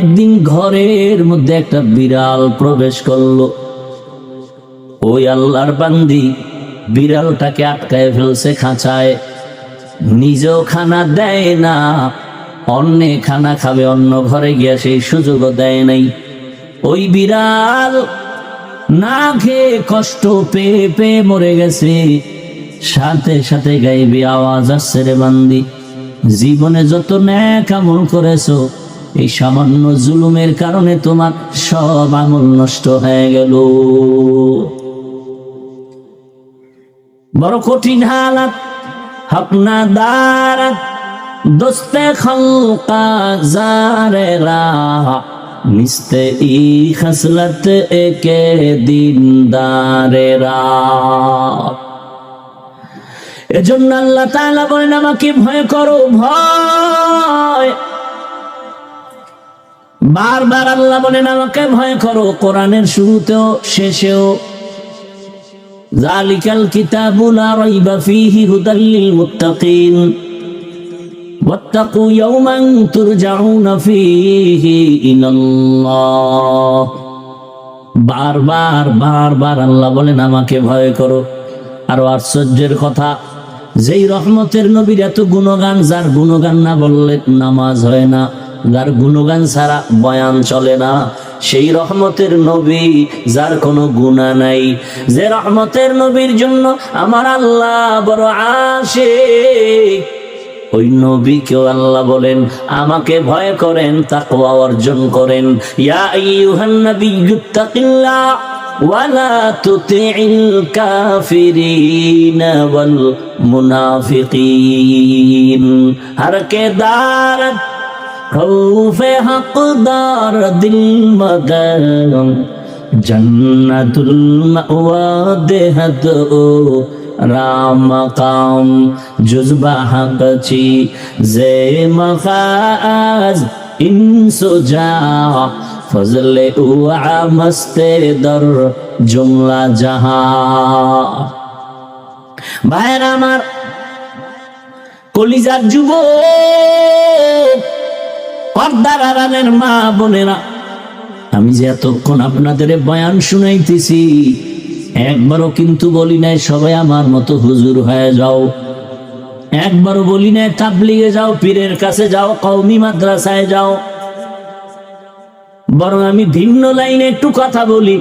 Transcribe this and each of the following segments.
একদিন ঘরের মধ্যে একটা বিড়াল প্রবেশ করলো। ওই আল্লাহর বান্দি বিড়ালটাকে আটকায় ফেলছে খাঁচায়, নিজেও খানা দেয় না, অন্যে খানা খাবে অন্য ঘরে গিয়া সেই সুযোগও দেয় নাই। ওই বিড়াল না খেয়ে কষ্ট পেয়ে পেয়ে মরে গেছে। সাথে সাথে গাইবে আওয়াজ আসছে, রে বান্দি, জীবনে যত নেক আমল করেছো এই সামান্য জুলুমের কারণে তোমার সব আমল নষ্ট হয়ে গেল। বড় কঠিন হালাত, হাপনা দারাত দোস্তে খলকা জারেরা নিস্তে ই খসলত একে দিনদারেরা। এজন্য আল্লাহ তাআলা বলেন, আমাকে ভয় করো, ভয়। বারবার আল্লাহ বলেন আমাকে ভয় করো, কোরআনের শুরুতেও শেষেও। যালিকাল কিতাবু লা রাইবা ফীহি হুদাল লিল মুত্তাকিন ওয়াত্তাকু ইয়াওমান তুরজাউনা ফীহি ইলাল্লাহ। বারবার বারবার আল্লাহ বলেন আমাকে ভয় করো। আরো আশ্চর্যের কথা, যেই রহমতের নবীর এত গুণগান, যার গুণগান না বললে নামাজ হয় না, যার গুণগান ছাড়া বয়ান চলে না, সেই রহমতের নবী যার কোনো গুনাহ নাই, যে রহমতের নবীর জন্য আমার আল্লাহ বড় আশিক, ওই নবীকেও আল্লাহ বলেন আমাকে ভয় করেন, তাকওয়া অর্জন করেন। ইয়া আইয়ুহান নাবিয়্যুত্তাকিল্লাহ ওয়ালা তুতিইল কাফিরিনা ওয়াল মুনাফিকিন। হর কে দারত খৌফে হকদার দিল মগর জন্নতুল মাওয়া দেহত রাম কাম জুজবা হকচি জে মখাজ ইনসুজা ফজলে উআ মস্তে দর জুমলা জাহান। ভাইরা আমার, কলিজার যুবক, পর্দার আড়ালের মা বোনেরা, আমি যে এতক্ষণ আপনাদের বয়ান শুনাইতেছি, একবারও কিন্তু বলি নাই সবাই আমার মতো হুজুর হয়ে যাও, একবারও বলি নাই তাবলিগে যাও, পীরের কাছে যাও, কওমি মাদ্রাসায় যাও। বরং আমি ভিন্ন লাইনে একটু কথা বলি।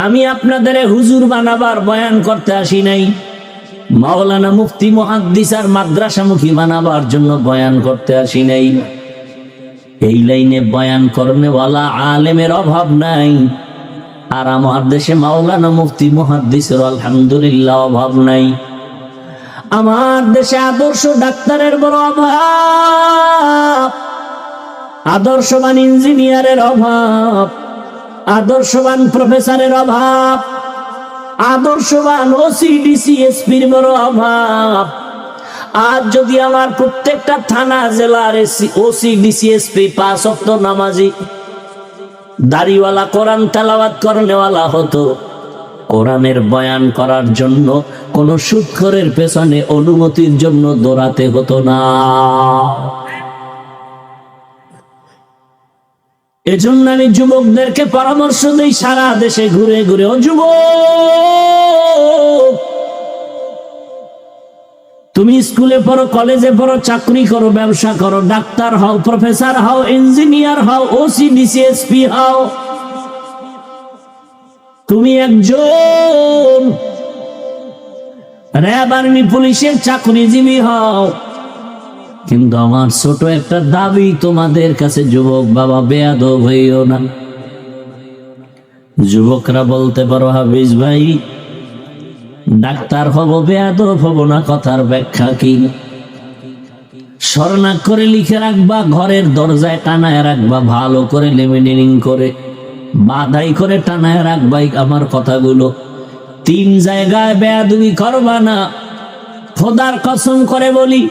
আমি আপনাদের হুজুর বানাবার বয়ান করতে আসি নাই, মাওলানা মুফতি মুহাদ্দিস আর মাদ্রাসামুখী বানাবার জন্য বয়ান করতে আসি নাই। এই লাইনে বয়ান করনেওয়ালা আলেমের অভাব নাই, আর আমার দেশে মাওলানা মুফতি মুহাদ্দিসের আলহামদুলিল্লাহ অভাব নাই। আমার দেশে আদর্শ ডাক্তারের বড় অভাব, আদর্শবান ইঞ্জিনিয়ারের অভাব, আদর্শবান প্রফেসরের অভাব, আদর্শবান ওসি ডিসি এসপির বড় অভাব। আজ যদি আমার প্রত্যেকটা থানা জেলার ওসি ডিসি এসপি 5 ওয়াক্ত নামাজি, দাড়িওয়ালা, কোরআন তেলাওয়াত করনেওয়ালা হতো, কোরআনের বয়ান করার জন্য কোন সুদখোরের পেছনে অনুমতির জন্য দৌড়াতে হতো না। এজন্য আমি যুবকদেরকে পরামর্শ দেই, সারা দেশে ঘুরে ঘুরে, ও যুবক, তুমি স্কুলে পড়ো, কলেজে পড়ো, চাকরি করো, ব্যবসা করো, ডাক্তার হও, প্রফেসর হও, ইঞ্জিনিয়ার হও, ওসি ডিসি এসপি হও, তুমি একজন র্যাব আর্মি পুলিশের চাকরিজীবী হও, কিন্তু আমার ছোট একটা দাবি তোমাদের কাছে, যুবক বাবা, বেয়াদব হইও না। যুবকরা বলতে পারো, হাফিজ ভাই ডাক্তার হব, বেয়াদব হব না, কথার ব্যাখ্যা কি? স্বর্ণাক্ষরে লিখে রাখবা, ঘরের দরজায় টানায় রাখবা, ভালো করে লেমিনেটিং করে বাধাই করে টানায় রাখবা আমার কথাগুলো। 3 জায়গায় বেয়াদবি করবা না, খোদার কসম করে বলি,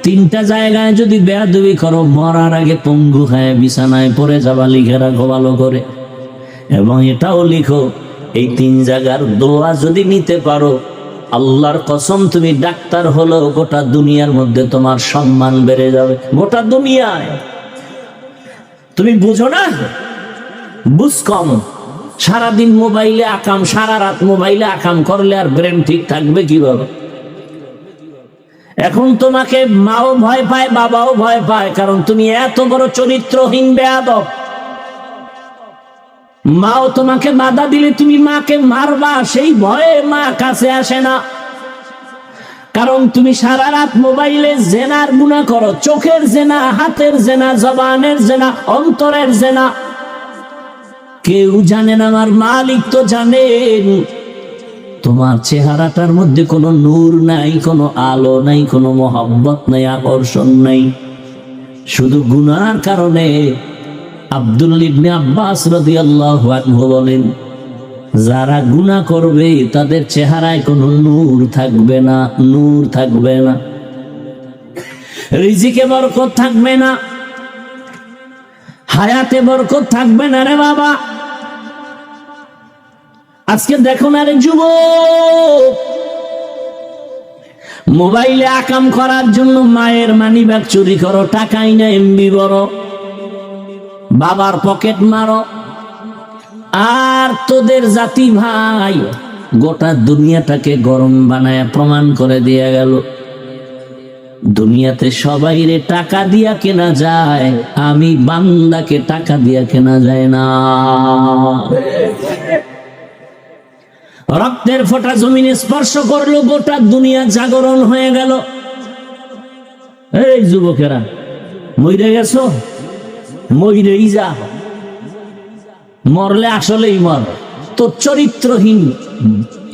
3টা জায়গায় যদি বেয়াদবি করো, মরার আগে পঙ্গু হয়ে বিছানায় পড়ে যাবা, লিখে রাখো ভালো করে। এবং এটাও লিখো, এই 3 জায়গার দোয়া যদি নিতে পারো, আল্লাহর কসম তুমি ডাক্তার হলো গোটা দুনিয়ার মধ্যে তোমার সম্মান বেড়ে যাবে, গোটা দুনিয়ায়। তুমি বুঝো না, বুঝ কম। সারাদিন মোবাইলে আকাম, সারা রাত মোবাইলে আকাম করলে আর ব্রেন ঠিক থাকবে কিভাবে? এখন তোমাকে মাও ভয় পায়, বাবাও ভয় পায়, কারণ তুমি এত বড় চরিত্রহীন বেয়াদব। মাও তোমাকে বাধা দিলে তুমি মাকে মারবা, সেই ভয়ে মা কাছে আসে না। কারণ তুমি সারা রাত মোবাইলে জেনার গুনাহ করো, চোখের জেনা, হাতের জেনা, জবানের জেনা, অন্তরের জেনা। কেউ জানে না, আমার মালিক তো জানেন। তোমার চেহারাটার মধ্যে কোনো নূর নাই, কোনো আলো নাই, কোনো মোহাব্বত নাই, আকর্ষণ নাই, শুধু গুনার কারণে। আব্দুল্লাহ ইবনে আব্বাস রাদিয়াল্লাহু আনহু বলেন, যারা গুনাহ করবে তাদের চেহারায় কোনো নূর থাকবে না, নূর থাকবে না, রিজিকে বরকত থাকবে না, হায়াতে বরকত থাকবে না রে বাবা। আজকে দেখো না রে যুবক, মোবাইলে আকাম করার জন্য মায়ের মানিব্যাগ চুরি করো, টাকাই না এমবি বড়, বাবার পকেট মারো। আর তোদের জাতি ভাই গোটা দুনিয়াটাকে গরম বানায় প্রমাণ করে দিয়ে গেল, দুনিয়াতে সবাই রে টাকা দিয়া কেনা যায়, আমি বান্দাকে টাকা দিয়া কেনা যায় না। রক্তের ফোঁটা জমিনে স্পর্শ করলো, গোটা দুনিয়া জাগরণ হয়ে গেল। এই যুবকেরা, মইরে গেছো, মইরেই যা, মরলে আসলেই মর। তোর চরিত্রহীন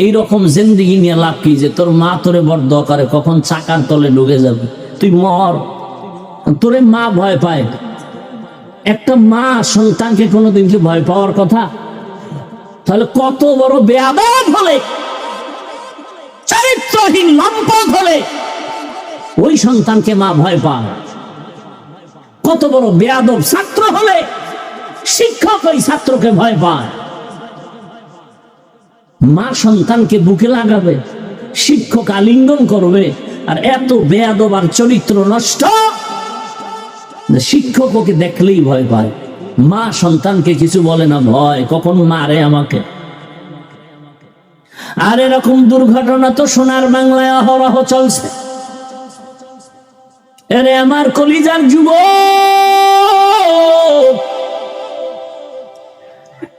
এইরকম জিন্দেগি নিয়ে লাভ কি, যে তোর মা তোরে বরদোয়া করে কখন চাকার তলে ঢুকে যাবে, তুই মর। তোরে মা ভয় পায়, একটা মা সন্তানকে কোনোদিন কি ভয় পাওয়ার কথা? তাহলে কত বড় বেয়াদব হলে, চরিত্রহীন লম্পট হলে ওই সন্তানকে মা ভয় পায়। কত বড় বেয়াদব ছাত্র হলে শিক্ষক ওই ছাত্রকে ভয় পায়। মা সন্তানকে বুকে লাগাবে, শিক্ষক আলিঙ্গন করবে, আর এত বেয়াদব আর চরিত্র নষ্ট, শিক্ষক ওকে দেখলেই ভয় পায়। মা সন্তানকে কিছু বলে না, ভয়, কখন মারে আমাকে। আর এরকম দুর্ঘটনা তো সোনার বাংলায় অহরহ চলছে। এরে আমার কলিজার যুবক,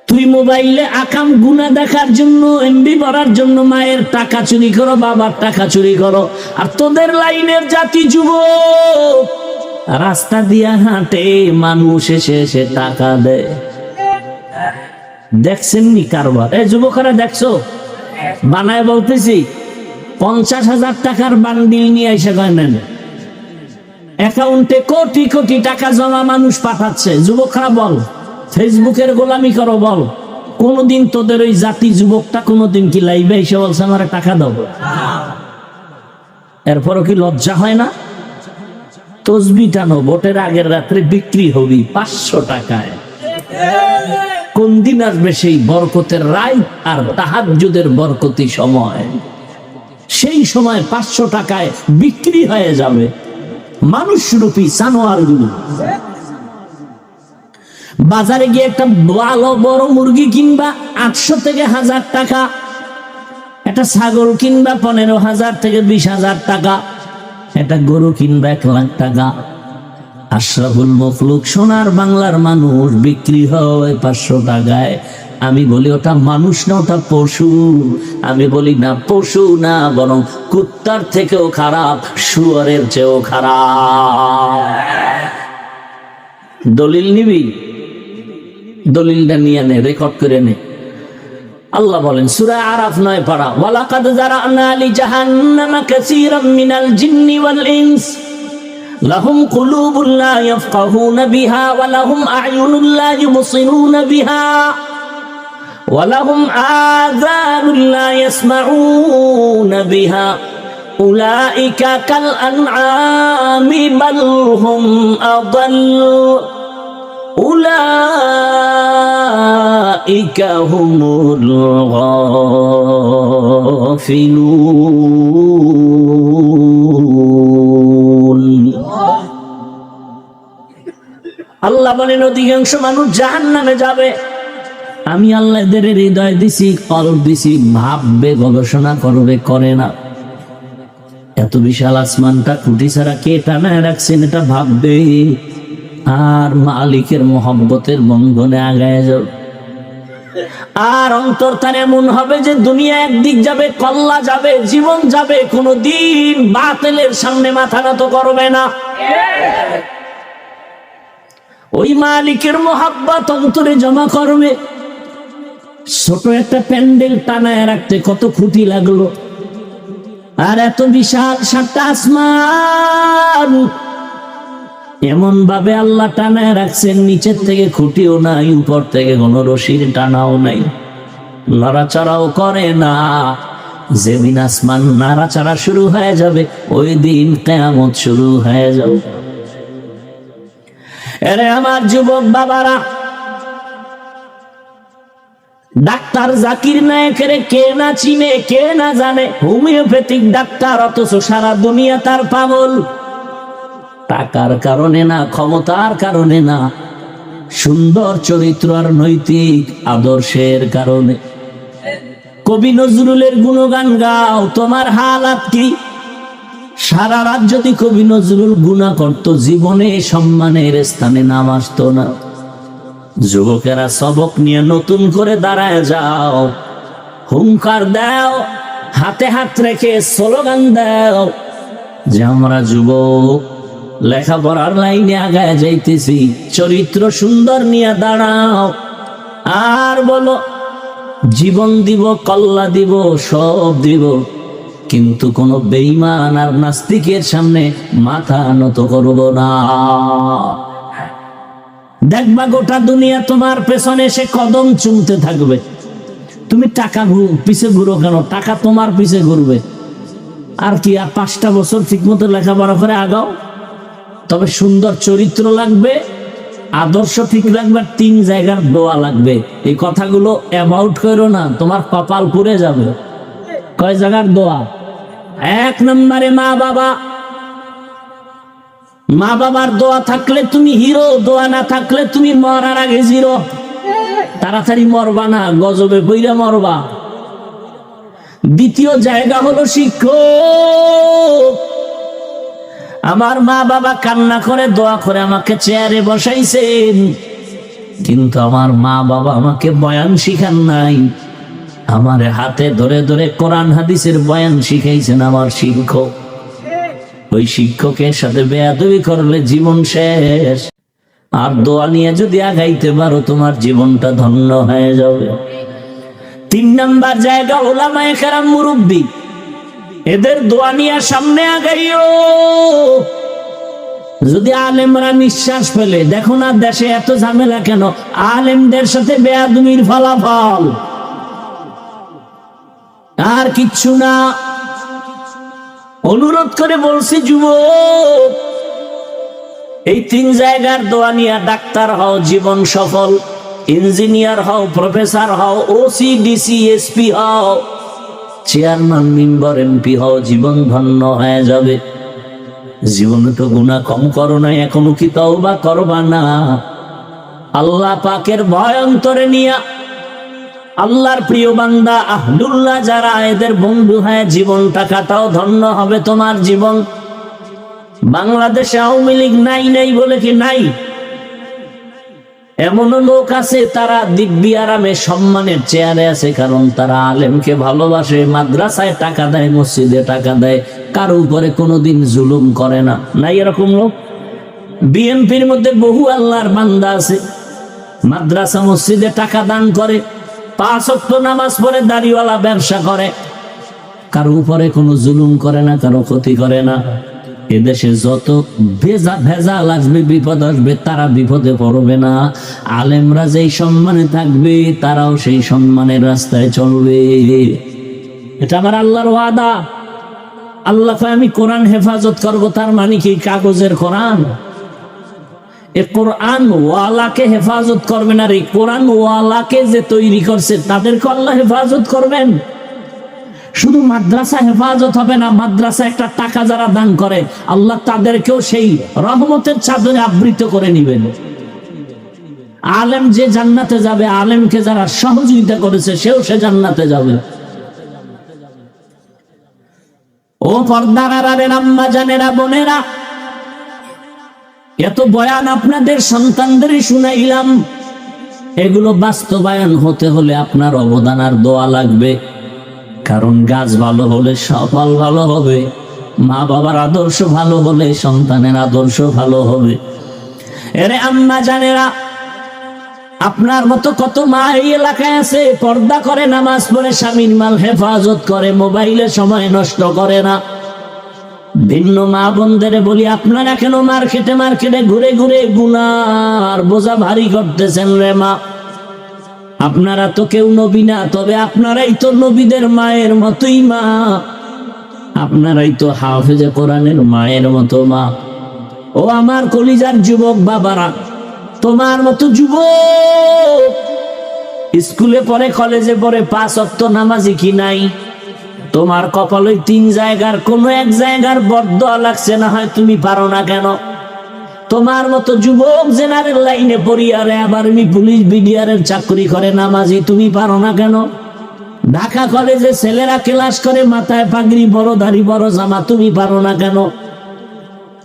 তুই মোবাইলে আকাম গুনাহ দেখার জন্য, এমবি ভরার জন্য মায়ের টাকা চুরি করো, বাবার টাকা চুরি করো। আর তোদের লাইনের জাতি যুবক রাস্তা দিয়া হাঁটে, মানুষ এসে এসে টাকা দেয়। দেখছেন নি কারবার? এই যুবকরা দেখছো? বানায় বলতেছি, 50,000 টাকার বান্ডিল নিয়ে এসে কয় নেন, অ্যাকাউন্টে কোটি কোটি টাকা জমা মানুষ পাঠাচ্ছে। যুবকরা বল, ফেসবুকের গোলামি করো বল, কোনদিন তোদের ওই জাতি যুবকটা কোনদিন কি লাইভে এসে বলছে আমার টাকা দাও? এরপরও কি লজ্জা হয় না? তসবি টানো, ভোটের আগের রাত্রে বিক্রি হবি 500 টাকায়। কোন দিন আসবে সেই বরকতের রাত আর তাহাজ্জুদের বরকতি সময়? সেই সময় 500 টাকায় বিক্রি হয়ে যাবে মানুষ রূপী জানোয়ার গুলো। বাজারে গিয়ে একটা ভালো বড় মুরগি কিনবা 800 থেকে 1000 টাকা, একটা ছাগল কিনবা 15,000 থেকে 20,000 টাকা, একটা গরু কিনবা 1 লাখ টাকা। আশরাফুল মখলুক সোনার বাংলার মানুষ বিক্রি হয় 500 টাকায়। আমি বলি ওটা মানুষ না, ওটা পশু। আমি বলি না, পশু না, বরং কুত্তার থেকেও খারাপ, শুয়োরের চেয়েও খারাপ। দলিল নিবি? দলিলটা নিয়ে নে, রেকর্ড করে নে। আল্লাহ বলেন সূরা আরাফ 9 পারা, ওয়ালাকাদ যারানা লি জাহান্নামা কাসীরাম মিনাল জিন্নি ওয়াল ইনস লাহুম কুলুবুন লা ইয়াফকাহুনা বিহা ওয়া লাহুম আ'য়ুনুন লা ইউবসিরুনা বিহা ওয়া লাহুম আযানুন লা ইয়াসমাউনা বিহা উলাইকা কাল আনআমি বাল হুম আযাল্লু উলাইকা হুমুল গাফিলুন। আল্লাহ বলেন অধিকাংশ মানুষ জাহান্নামে যাবে। আমি আল্লাহ এদের হৃদয় দিছি, কলব দিছি, ভাববে, গবেষণা করবে, করে না। এত বিশাল আসমানটা খুঁটি ছাড়া কে টানায় রাখছেন এটা ভাববে, আর মালিকের মহব্বতের বন্ধনে আগায় যাও। আর অন্তর তার এমন হবে যে দুনিয়া একদিক যাবে, কল্লা যাবে, জীবন যাবে, কোনদিন বাতিলের সামনে মাথা নত করবে না। ওই মালিকের মহব্বত অন্তরে জমা করবে। ছোট একটা প্যান্ডেল টানায় রাখতে কত খুঁটি লাগলো, আর এত বিশাল 7টা আসমান এমন ভাবে আল্লাহ টানায় রাখছেন, নিচের থেকে খুঁটিও নাই, উপর থেকে কোনো রশির টানাও নাই, নড়াচড়াও করে না। যেদিন আসমান নাড়াচাড়া শুরু হয়ে যাবে ওই দিন কিয়ামত শুরু হয়ে যাবে। আরে আমার যুবক বাবারা, ডাক্তার জাকির নায়েকের কে না চিনে, কে না জানে, হোমিওপ্যাথিক ডাক্তার, অথচ সারা দুনিয়া তার পাগল। টাকার কারণে না, ক্ষমতার কারণে না, সুন্দর চরিত্র আর নৈতিক আদর্শের কারণে। কবি নজরুলের গুণগান গাও, তোমার হালাত কি? সারা রাত যদি কবি নজরুল গুনাহ করত, জীবনে সম্মানের স্থানে নাম আসতো না। যুবকেরা সবক নিয়ে নতুন করে দাঁড়ায় যাও, হুঙ্কার দাও, হাতে হাত রেখে স্লোগান দাও যে আমরা যুবক, লেখাপড়ার লাইনে আগায় যাইতেছি, চরিত্র সুন্দর নিয়ে দাঁড়াও। আর বলো জীবন দিব, কল্লা দিব, সব দিব, কিন্তু কোন বেঈমান আর নাস্তিকের সামনে মাথা নত করব না। দেখবা গোটা দুনিয়া তোমার পেছনে সে কদম চুমতে থাকবে। তুমি টাকা পিছে ঘুরো কেন? টাকা তোমার পিছে ঘুরবে। আর কি, আর 5টা বছর ঠিক মতো লেখাপড়া করে আগাও। তবে সুন্দর চরিত্র লাগবে, আদর্শ ঠিক লাগবে, 3 জায়গার দোয়া লাগবে। এই কথাগুলো অ্যাবাউট করো না, তোমার কপাল পুড়ে যাবে। কয় জায়গার দোয়া? 1 নম্বরে মা বাবা। মা বাবার দোয়া থাকলে তুমি হিরো, দোয়া না থাকলে তুমি মরার আগে জিরো। তাড়াতাড়ি মরবা না, গজবে পইরা মরবা। দ্বিতীয় জায়গা হলো শিক্ষক। আমার মা বাবা কান্না করে দোয়া করে আমাকে চেয়ারে বসাইছেন, কিন্তু আমার মা বাবা আমাকে বয়ান শিখান নাই। আমার হাতে ধরে ধরে কোরআন হাদিসের বয়ান শিখাইছেন আমার শিক্ষক। ওই শিক্ষকের সাথে বেয়াদবি করলে জীবন শেষ। আর দোয়া নিয়ে যদি আগাইতে পারো তোমার জীবনটা ধন্য হয়ে যাবে। 3 নাম্বার জায়গা উলামায়ে কেরাম, মুরব্বী, এদের দোয়া নিয়ে সামনে আগাইও। যদি আলেমরা নিঃশ্বাস ফেলে, দেখো না দেশে এত ঝামেলা কেন? আলেমদের সাথে বেয়াদবির ফলাফল, আর কিচ্ছু না। অনুরোধ করে বলছি যুবক, এই 3 জায়গার দোয়া নিয়ে ডাক্তার হও, জীবন সফল। ইঞ্জিনিয়ার হও, প্রফেসর হও, ওসি, ডিসি, এসপি হও, চেয়ারম্যান, মেম্বার, এমপি হও, জীবন ধন্য হয়ে যাবে। জীবনে তো গুনাহ কম করো না, এখনো কি তওবা করবা না? আল্লাহ পাকের ভয় অন্তরে নিয়া, আল্লাহর প্রিয় বান্দা আহলুল্লাহ যারা, এদের বন্ধু হয়ে জীবনটা কাটাও, ধন্য হবে তোমার জীবন। বাংলাদেশে আওয়ামী লীগ নাই নাই বলে কি নাই? এমন লোক আছে তারা দিব্যি আরামে সম্মানের চেয়ারে আছে, কারণ তারা আলেমকে ভালোবাসে, মাদ্রাসায় টাকা দেয়, মসজিদে টাকা দেয়, কারো উপরে কোনোদিন জুলুম করে না। নাই এরকম লোক? বিএনপির মধ্যে বহু আল্লাহর বান্দা আছে, মাদ্রাসা মসজিদে টাকা দান করে, 5 ওয়াক্ত নামাজ পড়ে, দাড়িওয়ালা ব্যবসা করে, কারো উপরে কোনো জুলুম করে না, কারো ক্ষতি করে না। এদেশে যত ভেজাল আসবে, বিপদ আসবে, তারা বিপদে পড়বে না। আলেমরা যেই সম্মানে থাকবে, তারাও সেই সম্মানের রাস্তায় চলবে। এটা আমার আল্লাহর ওয়াদা। আল্লাহ কয় আমি কোরআন হেফাজত করব, তার মানে কি কাগজের কোরআন? এ কোরআন ওয়ালাকে হেফাজত করবেন, আর এই কোরআন ওয়ালাকে যে তৈরি করছে তাদেরকে আল্লাহ হেফাজত করবেন। শুধু মাদ্রাসা হেফাজত হবে না, মাদ্রাসা একটা টাকা যারা দান করে, আল্লাহ তাদেরকেও সেই রহমতের চাদরে আবৃত করে নিবেন। আলেম যে জান্নাতে যাবে, আলেমকে যারা সহযোগিতা করেছে সে জান্নাতে যাবে। ও পর্দার আড়ালের আম্মা জানেরা, বোনেরা, এত বয়ান আপনাদের সন্তানদেরই শুনাইলাম। এগুলো বাস্তবায়ন হতে হলে আপনার অবদান আর দোয়া লাগবে। কারণ গাছ ভালো হলে ফল ভালো হবে, মা বাবার আদর্শ ভালো হলে সন্তানের আদর্শ ভালো হবে। এরে আম্মা জানেরা, আপনার মতো কত মা এই এলাকায় আছে, পর্দা করে, নামাজ পড়ে, স্বামীর মাল হেফাজত করে, মোবাইলে সময় নষ্ট করে না। ভিন্ন মা বোনদের বলি, আপনারা কেন মার্কেটে ঘুরে ঘুরে গুনার বোঝা ভারী করতেছেন রে মা? আপনারা তো কেউ নবী না, তবে আপনারাই তো নবীদের মায়ের মতোই মা, আপনারাই তো হাফেজে কোরআনের মায়ের মতো মা। ও আমার কলিজার যুবক বাবারা, তোমার মতো যুবক স্কুলে পড়ে, কলেজে পড়ে, 5 ওয়াক্ত নামাজি কি নাই? তোমার কপালে 3 জায়গার কোন এক জায়গার বরদোয়া লাগছে না হয়, তুমি পারো না কেন? তোমার মতো যুবক জেনারেল লাইনে পড়িয়ারে আবার পুলিশ বিডিআরের চাকরি করে নামাজি, তুমি পারো না কেন? ঢাকা কলেজে ছেলেরা ক্লাস করে, মাথায় পাগড়ি, বড় দাড়ি, বড় জামা, তুমি পারো না কেন?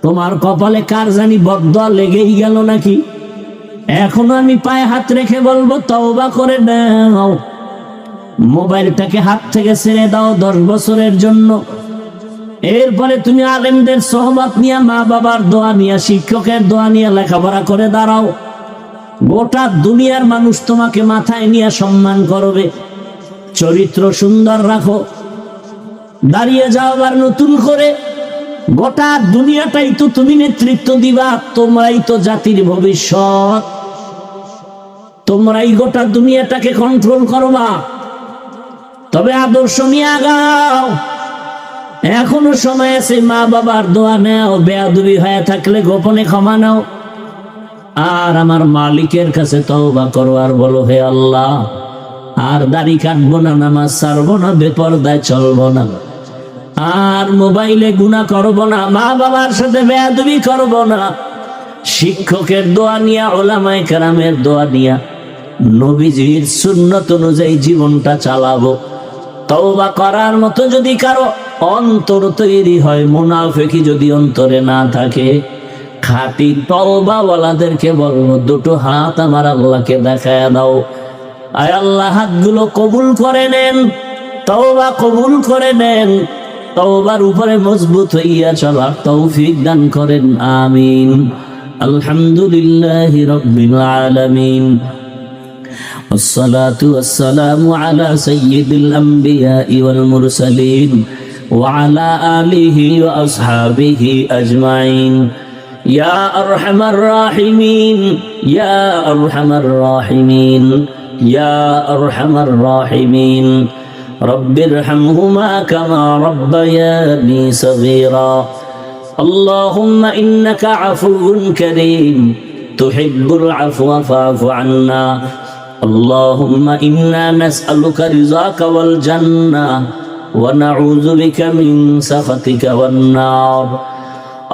তোমার কপালে কার জানি বরদোয়া লেগেই গেল নাকি? এখনো আমি পায়ে হাত রেখে বলবো, তওবা করে নাও। মোবাইলটাকে হাত থেকে ছেড়ে দাও 10 বছরের জন্য। এরপরে তুমি আলেমদের সোহবত নিয়ে, মা বাবার দোয়া নিয়ে, শিক্ষকের দোয়া নিয়ে লেখাপড়া করে দাঁড়াও। গোটা দুনিয়ার মানুষ তোমাকে মাথায় নিয়ে সম্মান করবে। চরিত্র সুন্দর রাখো, দাঁড়িয়ে যাও আবার নতুন করে। গোটা দুনিয়াটাই তো তুমি নেতৃত্ব দিবা, তোমরাই তো জাতির ভবিষ্যৎ, তোমরাই গোটা দুনিয়াটাকে কন্ট্রোল করবা। তবে আদর্শ নিয়ে আগাও, এখনো সময় আছে। মা বাবার দোয়া নাও, বেয়াদবি হয়ে থাকলে গোপনে ক্ষমা নাও, আর আমার মালিকের কাছে তওবা করো, আর বলো, হে আল্লাহ, আর দাড়ি কাটবো না, নামাজ ছাড়বো না, বেপরদায় চলবো না, আর মোবাইলে গুনাহ করবো না, মা বাবার সাথে বেয়াদবি করবো না। শিক্ষকের দোয়া নিয়া, ওলামায়ে কেরামের দোয়া নিয়া, নবীজির সুন্নত অনুযায়ী জীবনটা চালাবো। তওবা করার মতো যদি কারো অন্তর তৈরি হয়, মুনাফিকি যদি অন্তরে না থাকে, খাঁটি তওবাওয়ালাদেরকে বলবো, 2টো হাত আমার আল্লাহকে দেখায় দাও। আয় আল্লাহ, হাতগুলো কবুল করে নেন, তওবা কবুল করে নেন, তওবার উপরে মজবুত হইয়া চলার তৌফিক দান করেন, আমিন। আলহামদুলিল্লাহি রাব্বিল আলামিন। والصلاة والسلام على سيد الأنبياء والمرسلين وعلى آله وأصحابه أجمعين يا أرحم الراحمين يا أرحم الراحمين يا أرحم الراحمين رب ارحمهما كما ربياني صغيرا اللهم إنك عفو كريم تحب العفو فاعف عنا اللهم إنا نسألك رضاك والجنة ونعوذ بك من سخطك والنار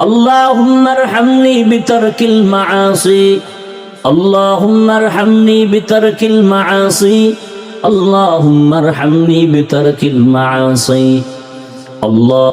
اللهم ارحمني بترك المعاصي اللهم ارحمني بترك المعاصي اللهم ارحمني بترك المعاصي الله